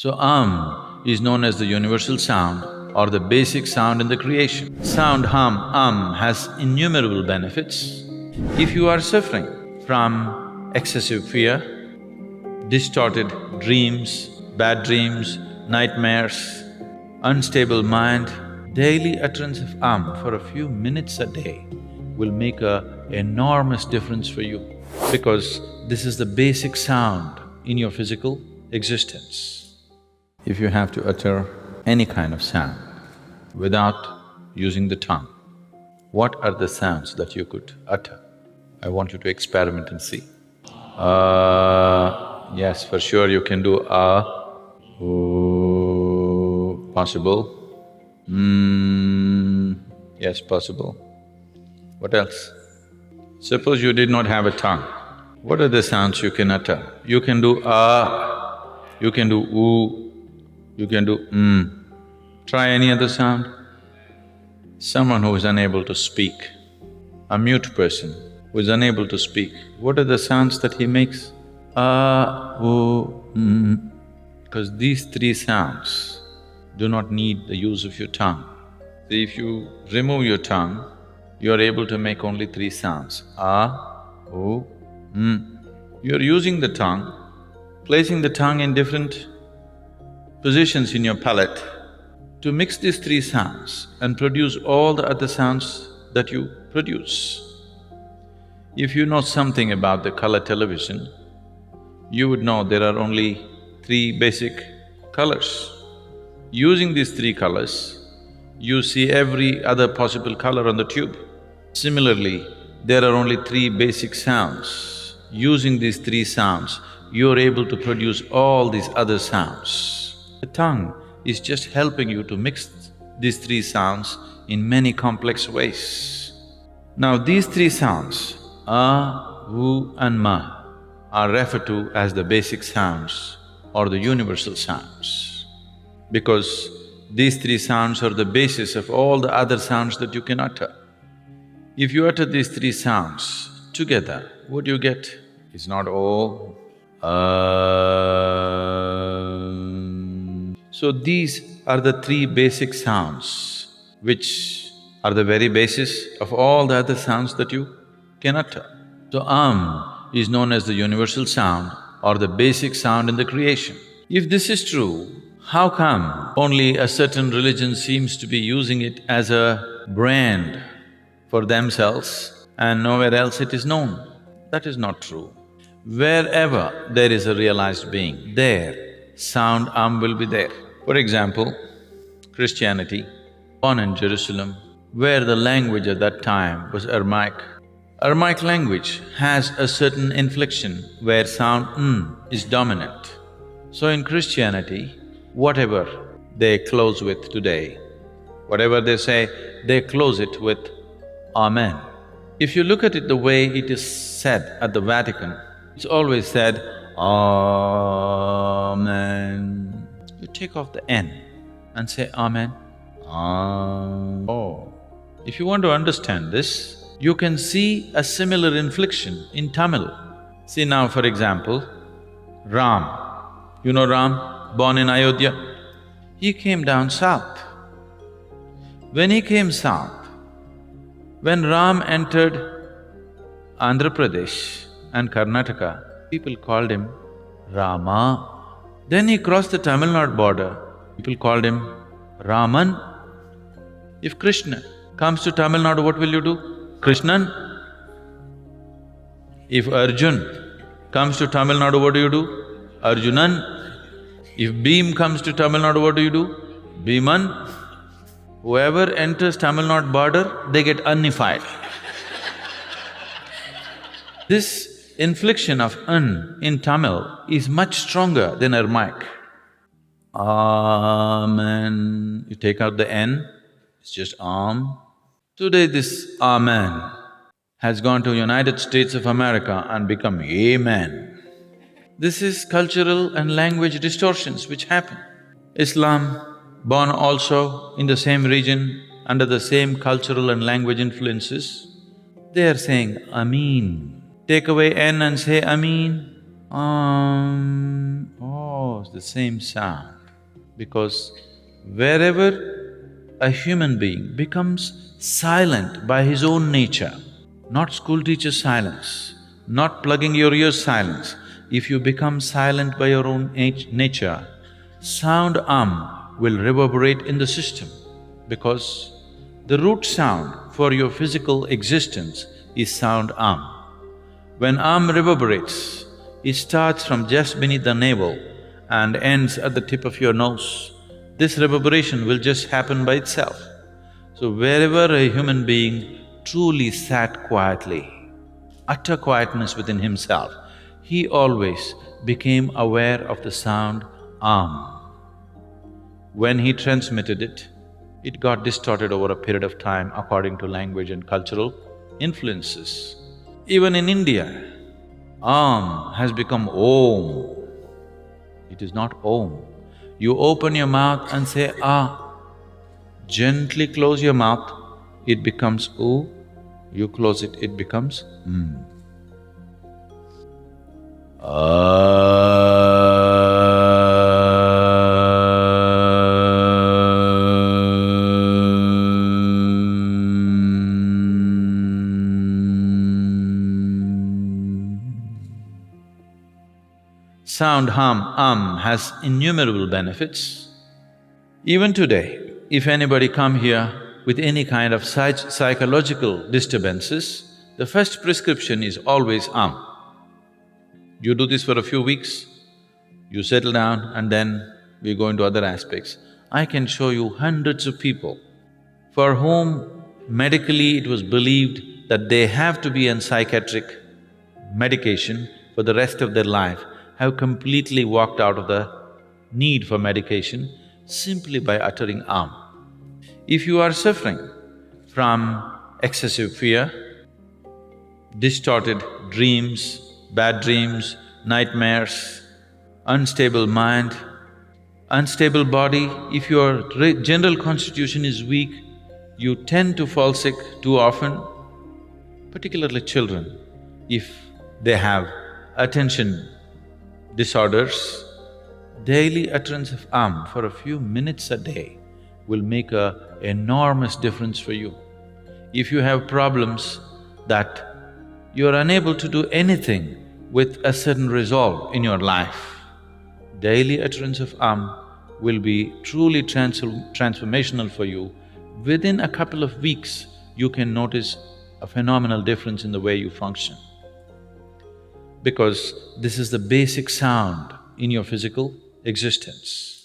So is known as the universal sound or the basic sound in the creation. Sound has innumerable benefits. If you are suffering from excessive fear, distorted dreams, bad dreams, nightmares, unstable mind, daily utterance of for a few minutes a day will make a enormous difference for you, because this is the basic sound in your physical existence. If you have to utter any kind of sound without using the tongue, what are the sounds that you could utter? I want you to experiment and see. Yes, for sure you can do ooh, possible. Yes, possible. What else? Suppose you did not have a tongue, what are the sounds you can utter? You can do you can do ooh, you can do Try any other sound. Someone who is unable to speak, a mute person who is unable to speak, what are the sounds that he makes? Because these three sounds do not need the use of your tongue. See, if you remove your tongue, you are able to make only three sounds, You're using the tongue, placing the tongue in different positions in your palate to mix these three sounds and produce all the other sounds that you produce. If you know something about the color television, you would know there are only three basic colors. Using these three colors, you see every other possible color on the tube. Similarly, there are only three basic sounds. Using these three sounds, you're able to produce all these other sounds. The tongue is just helping you to mix these three sounds in many complex ways. Now these three sounds, u and ma, are referred to as the basic sounds or the universal sounds, because these three sounds are the basis of all the other sounds that you can utter. If you utter these three sounds together, what do you get? It's not all, So these are the three basic sounds which are the very basis of all the other sounds that you can utter. So is known as the universal sound or the basic sound in the creation. If this is true, how come only a certain religion seems to be using it as a brand for themselves and nowhere else it is known? That is not true. Wherever there is a realized being, there sound will be there. For example, Christianity, born in Jerusalem, where the language at that time was Aramaic. Aramaic language has a certain inflection where sound is dominant. So in Christianity, whatever they close with today, whatever they say, they close it with Amen. If you look at it the way it is said at the Vatican, it's always said, Amen. You take off the N and say Amen. If you want to understand this, you can see a similar inflection in Tamil. See now, for example, Ram. You know Ram, born in Ayodhya? He came down south. When he came south, when Ram entered Andhra Pradesh and Karnataka, people called him Rama. Then he crossed the Tamil Nadu border, people called him Raman. If Krishna comes to Tamil Nadu, what will you do? Krishnan. If Arjun comes to Tamil Nadu, what do you do? Arjunan. If Bhim comes to Tamil Nadu, what do you do? Bhiman. Whoever enters Tamil Nadu border, they get unified. This inflection of in Tamil is much stronger than Aramaic. Amen. You take out the N, it's just Today this Amen has gone to United States of America and become Amen. This is cultural and language distortions which happen. Islam, born also in the same region, under the same cultural and language influences, they are saying Ameen. Take away N and say Ameen. Oh. Oh, it's the same sound. Because wherever a human being becomes silent by his own nature, not school teacher silence, not plugging your ears silence, if you become silent by your own nature, sound will reverberate in the system because the root sound for your physical existence is sound When reverberates, it starts from just beneath the navel and ends at the tip of your nose. This reverberation will just happen by itself. So wherever a human being truly sat quietly, utter quietness within himself, he always became aware of the sound When he transmitted it, it got distorted over a period of time according to language and cultural influences. Even in India, has become Om. It is not Om. You open your mouth and say gently close your mouth, it becomes U. You close it, it becomes Sound has innumerable benefits. Even today, if anybody come here with any kind of psychological disturbances, the first prescription is always You do this for a few weeks, you settle down and then we go into other aspects. I can show you hundreds of people for whom medically it was believed that they have to be on psychiatric medication for the rest of their life, have completely walked out of the need for medication simply by uttering If you are suffering from excessive fear, distorted dreams, bad dreams, nightmares, unstable mind, unstable body, if your general constitution is weak, you tend to fall sick too often, particularly children, if they have attention disorders, daily utterance of for a few minutes a day will make an enormous difference for you. If you have problems that you are unable to do anything with a certain resolve in your life, daily utterance of will be truly transformational for you. Within a couple of weeks, you can notice a phenomenal difference in the way you function. Because this is the basic sound in your physical existence.